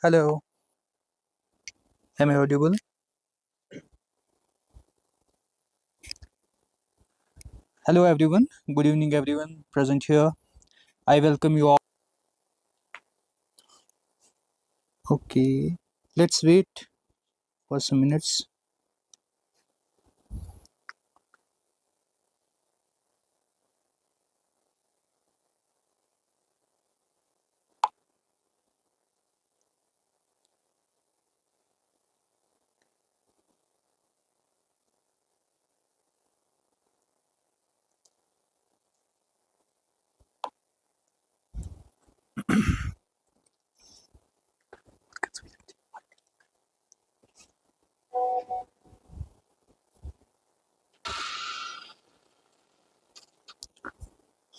Hello, am I audible? Hello, everyone. Good evening, everyone present here. I welcome you all. Okay, let's wait for some minutes.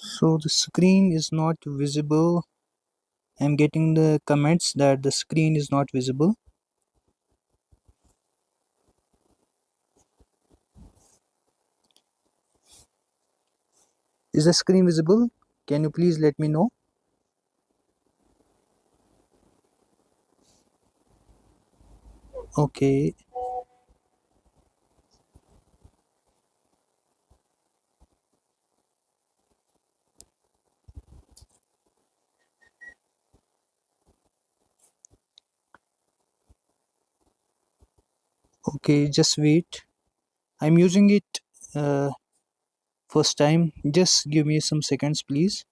So, the screen is not visible. I'm getting the comments that the screen is not visible. Is the screen visible? Can you please let me know? Okay, okay, just wait. I'm using it first time. Just give me some seconds, please.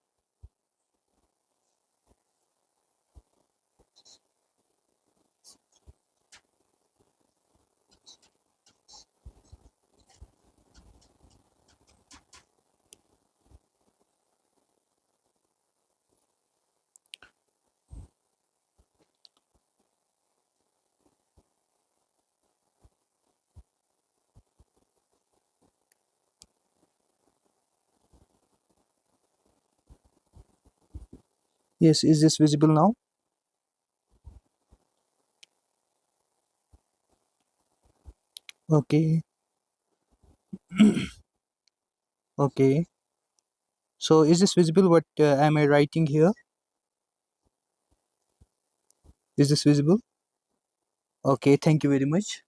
Yes, is this visible now? Okay, okay. So, is this visible? What am I writing here? Is this visible? Okay, thank you very much.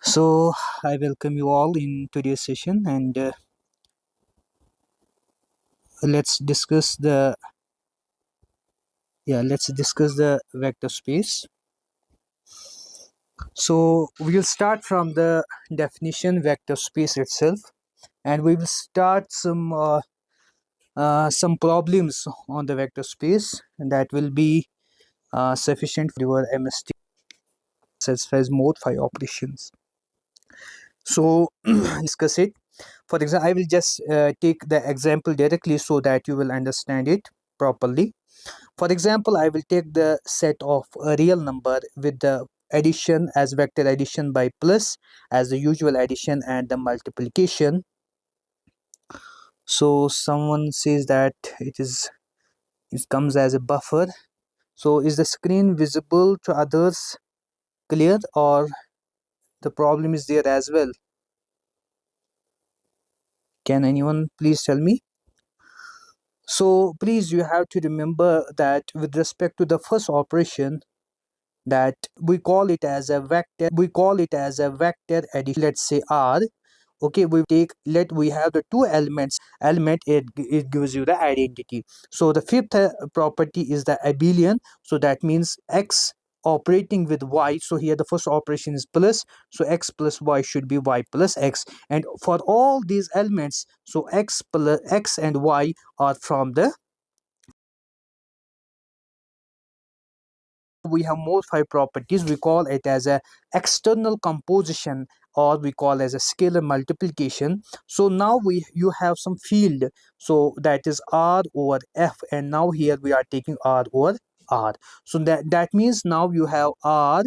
So, I welcome you all in today's session, and let's discuss the let's discuss the vector space. So, we'll start from the definition vector space itself, and we will start some problems on the vector space, and that will be sufficient for your MST satisfies mode 5 operations. So, discuss it. For example, I will just take the example directly so that you will understand it properly. For example, I will take the set of a real number with the addition as vector addition by plus as the usual addition and the multiplication. So someone says that it comes as a buffer. So is the screen visible to others clear, or the problem is there as well? Can anyone please tell me? So please, you have to remember that with respect to the first operation, that we call it as a vector addition, let's say R. Okay, we take, let we have the two element, it gives you the identity. So the fifth property is the abelian, so that means x operating with y. So here the first operation is plus, so x plus y should be y plus x, and for all these elements, so x plus x and y are from the, we have more five properties. We call it as a external composition, or we call as a scalar multiplication. So now we you have some field, so that is R over F, and now here we are taking R over R. So that means now you have R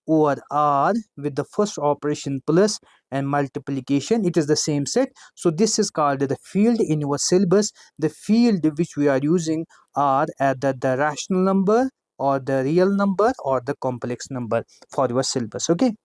over R with the first operation plus and multiplication, it is the same set. So this is called the field in your syllabus. The field which we are using are at the rational number, or the real number, or the complex number for your syllabus. Okay,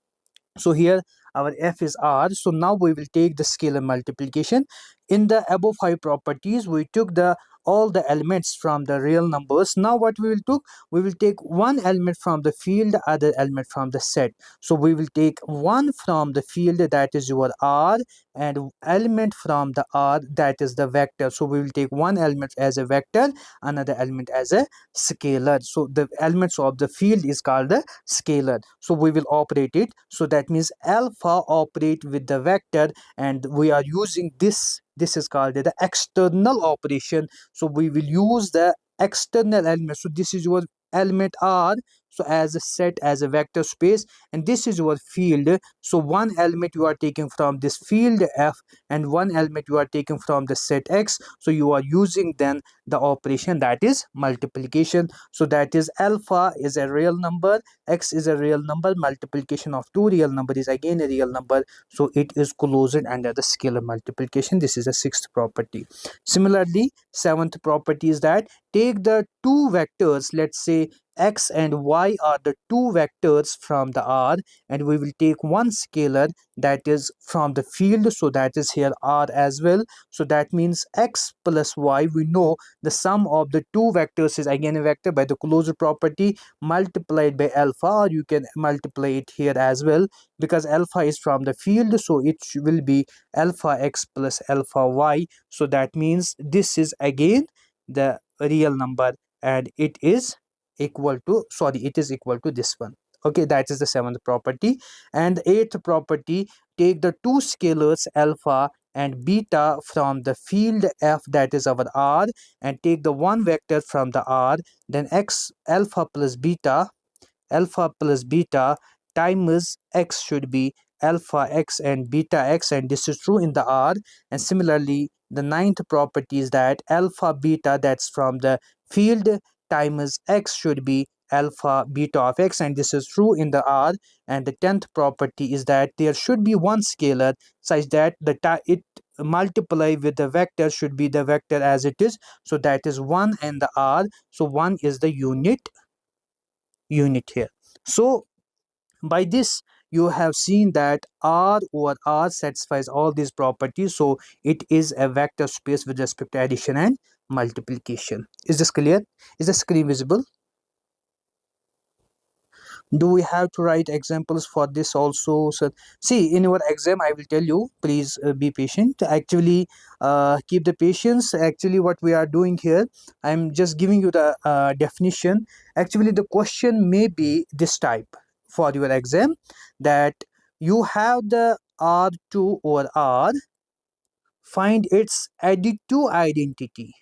so here our f is R. So now we will take the scalar multiplication. In the above five properties, we took the all the elements from the real numbers. Now what we will do, we will take one element from the field, other element from the set. So we will take one from the field, that is your r, and element from the r, that is the vector. So we will take one element as a vector, another element as a scalar. So the elements of the field is called the scalar. So we will operate it. So that means alpha operate with the vector, and we are using this is called the external operation. So we will use the external element. So this is your element r, so as a set, as a vector space, and this is your field. So one element you are taking from this field f, and one element you are taking from the set x. So you are using then the operation, that is multiplication. So that is alpha is a real number, x is a real number, multiplication of two real number is again a real number, so it is closed under the scalar multiplication. This is a sixth property. Similarly, seventh property is that take the two vectors, let's say x and y are the two vectors from the r, and we will take one scalar that is from the field, so that is here r as well. So that means x plus y, we know the sum of the two vectors is again a vector by the closure property multiplied by alpha, or you can multiply it here as well, because alpha is from the field, so it will be alpha x plus alpha y. So that means this is again the real number, and it is equal to, sorry, it is equal to this one. Okay, that is the seventh property. And eighth property, take the two scalars alpha and beta from the field f, that is our r, and take the one vector from the r, then x alpha plus beta times x should be alpha x and beta x, and this is true in the r. And similarly, the ninth property is that alpha beta, that's from the field, times x should be alpha beta of x, and this is true in the r. And the 10th property is that there should be one scalar such that it multiply with the vector should be the vector as it is, so that is 1 and the r. So 1 is the unit here. So by this you have seen that r over r satisfies all these properties, so it is a vector space with respect to addition and multiplication. Is this clear? Is the screen visible? Do we have to write examples for this also? So see, in your exam I will tell you, please be patient. Actually, keep the patience. Actually, what we are doing here, I'm just giving you the definition. Actually, the question may be this type for your exam, that you have the r2 over r, find its additive identity.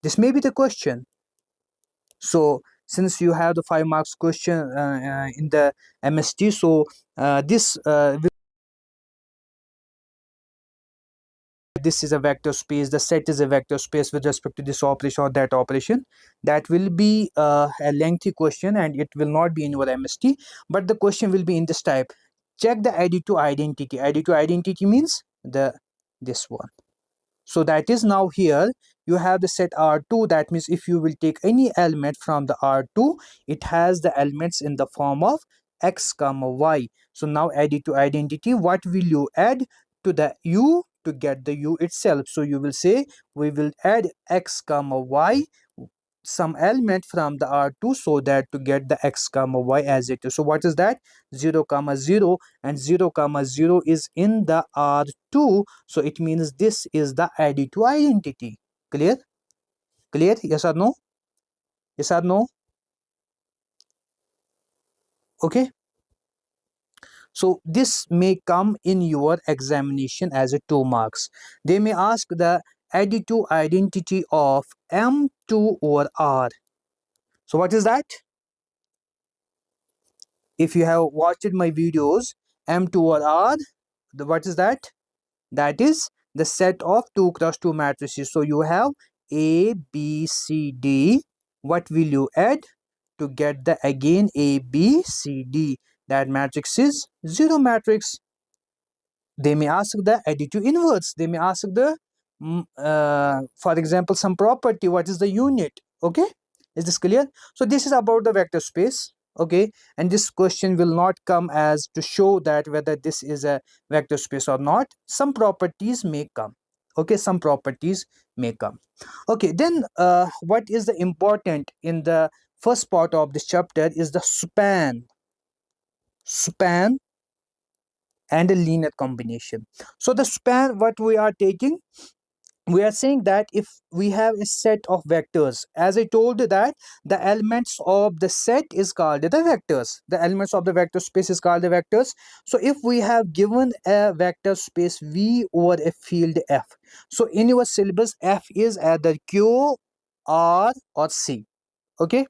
This may be the question. So since you have the 5 marks question in the MST, so this is a vector space, the set is a vector space with respect to this operation or that operation. That will be a lengthy question, and it will not be in your MST, but the question will be in this type. Check the additive identity. Additive identity means this one. So that is, now here you have the set R2. That means if you will take any element from the R2, it has the elements in the form of x comma y. So now additive identity, what will you add to the u to get the u itself? So you will say we will add x comma y, some element from the R2, so that to get the x comma y as it is. So what is that? 0 comma 0, and 0 comma 0 is in the R2, so it means this is the additive identity. Clear? Clear? Yes or no? Yes or no? Okay, so this may come in your examination as a 2 marks. They may ask the additive identity of M2 over R. So what is that? If you have watched my videos, M2 or R, what is that? That is the set of 2 cross 2 matrices. So you have A, B, C, D. What will you add to get the again A, B, C, D? That matrix is 0 matrix. They may ask the additive inverse. They may ask the, for example, some property. What is the unit? Okay, is this clear? So this is about the vector space. Okay, and this question will not come as to show that whether this is a vector space or not. Some properties may come. Okay, some properties may come. Okay, then what is the important in the first part of this chapter is the span and a linear combination. So the span, what we are taking, we are saying that if we have a set of vectors, as I told you that the elements of the set is called the vectors, the elements of the vector space is called the vectors. So if we have given a vector space V over a field F, so in your syllabus F is either Q, R or C. Okay,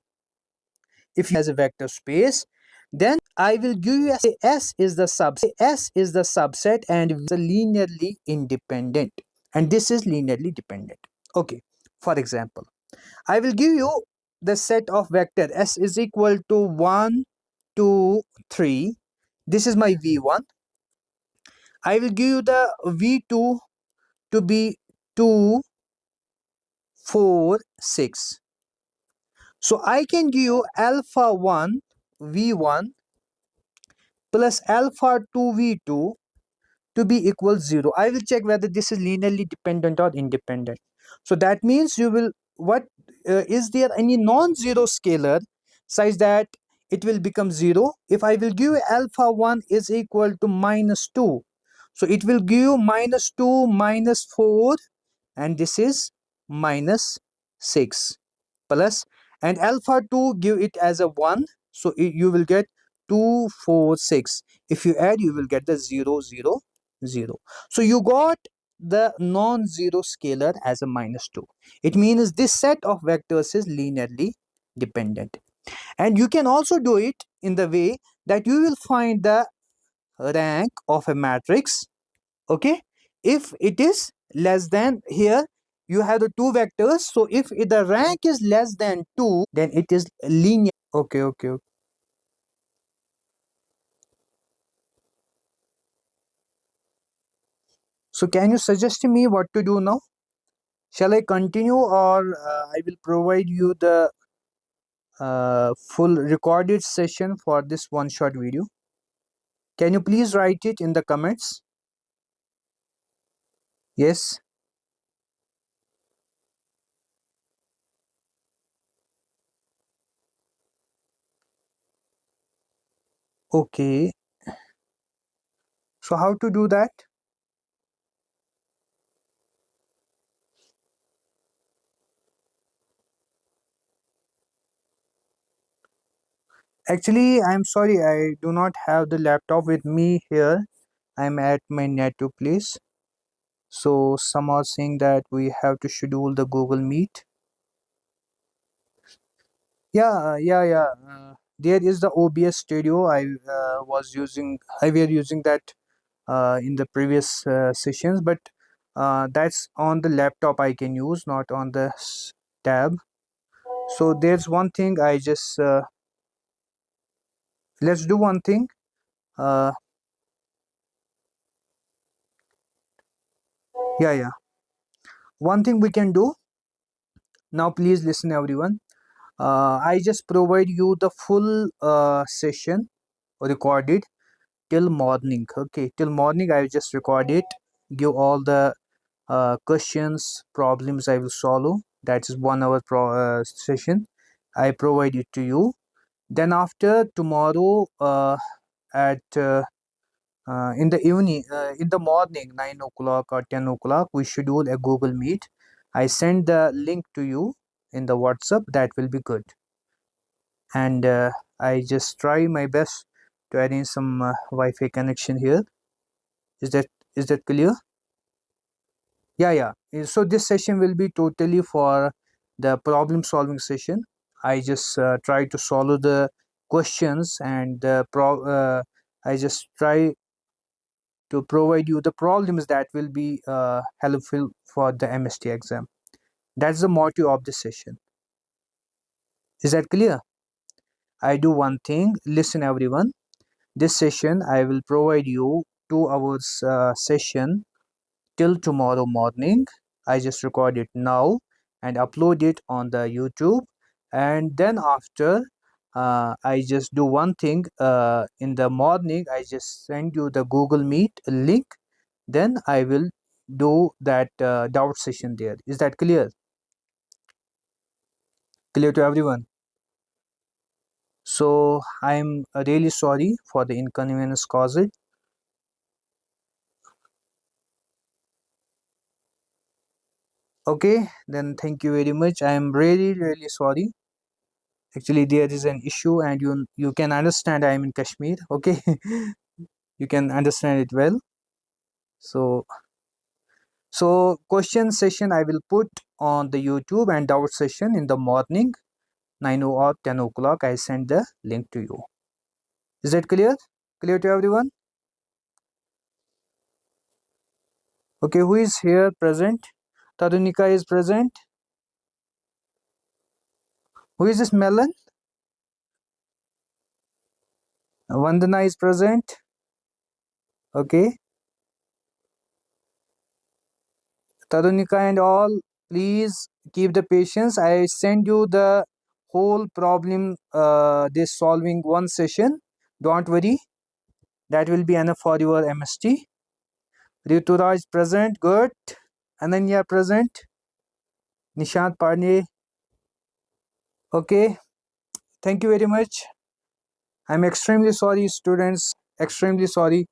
if you has a vector space, then I will give you a say S is the subset and is linearly independent, and this is linearly dependent. Okay, for example, I will give you the set of vector S is equal to 1 2 3. This is my V1. I will give you the V2 to be 2 4 6. So I can give you alpha 1 V1 plus alpha 2 V2 to be equal 0. I will check whether this is linearly dependent or independent. So that means you will, what is there any non-zero scalar such that it will become 0? If I will give alpha 1 is equal to minus 2, so it will give minus 2 minus 4, and this is minus 6 plus, and alpha 2 give it as a 1, so you will get 2 4 6. If you add, you will get the 0 0 0. So you got the non-zero scalar as a minus 2. It means this set of vectors is linearly dependent. And you can also do it in the way that you will find the rank of a matrix. Okay, if it is less than, here you have the two vectors, so if the rank is less than 2, then it is linear. Okay, okay, okay. So can you suggest to me what to do now? Shall I continue, or I will provide you the full recorded session for this one shot video? Can you please write it in the comments? Yes. Okay, so how to do that? Actually, I'm sorry, I do not have the laptop with me here. I'm at my native place. So some are saying that we have to schedule the Google Meet. Yeah. There is the OBS Studio. I were using that in the previous sessions, but that's on the laptop I can use, not on the tab. So there's one thing I just let's do one thing. Uh, yeah. One thing we can do now. Please listen, everyone. I just provide you the full session recorded till morning. Okay, till morning I will just record it, give all the questions, problems I will solve. That is 1 hour session. I provide it to you. Then after tomorrow at in the evening, in the morning, 9 o'clock or 10 o'clock, we schedule a Google Meet. I send the link to you in the WhatsApp. That will be good. And I just try my best to arrange some Wi-Fi connection here. Is that clear? Yeah. So this session will be totally for the problem solving session. I just try to solve the questions, and I just try to provide you the problems that will be helpful for the MST exam. That's the motto of this session. Is that clear? I do one thing. Listen, everyone. This session I will provide you 2 hours session till tomorrow morning. I just record it now and upload it on the YouTube. And then after, I just do one thing. In the morning, I just send you the Google Meet link. Then I will do that doubt session there. Is that clear? Clear to everyone? So I'm really sorry for the inconvenience caused. Okay, then thank you very much. I am really sorry. Actually, there is an issue, and you can understand I am in Kashmir. Okay, you can understand it well. So question session I will put on the YouTube, and doubt session in the morning 9 or 10 o'clock. I send the link to you. Is that clear? Clear to everyone? Okay, who is here present? Tarunika is present. Who is this Melon? Vandana is present. Okay, Tarunika and all, please keep the patience. I send you the whole problem, this solving one session. Don't worry, that will be enough for your MST. Rituraj present, good. Ananya present. Nishant Parne. Okay, thank you very much. I'm extremely sorry, students. Extremely sorry.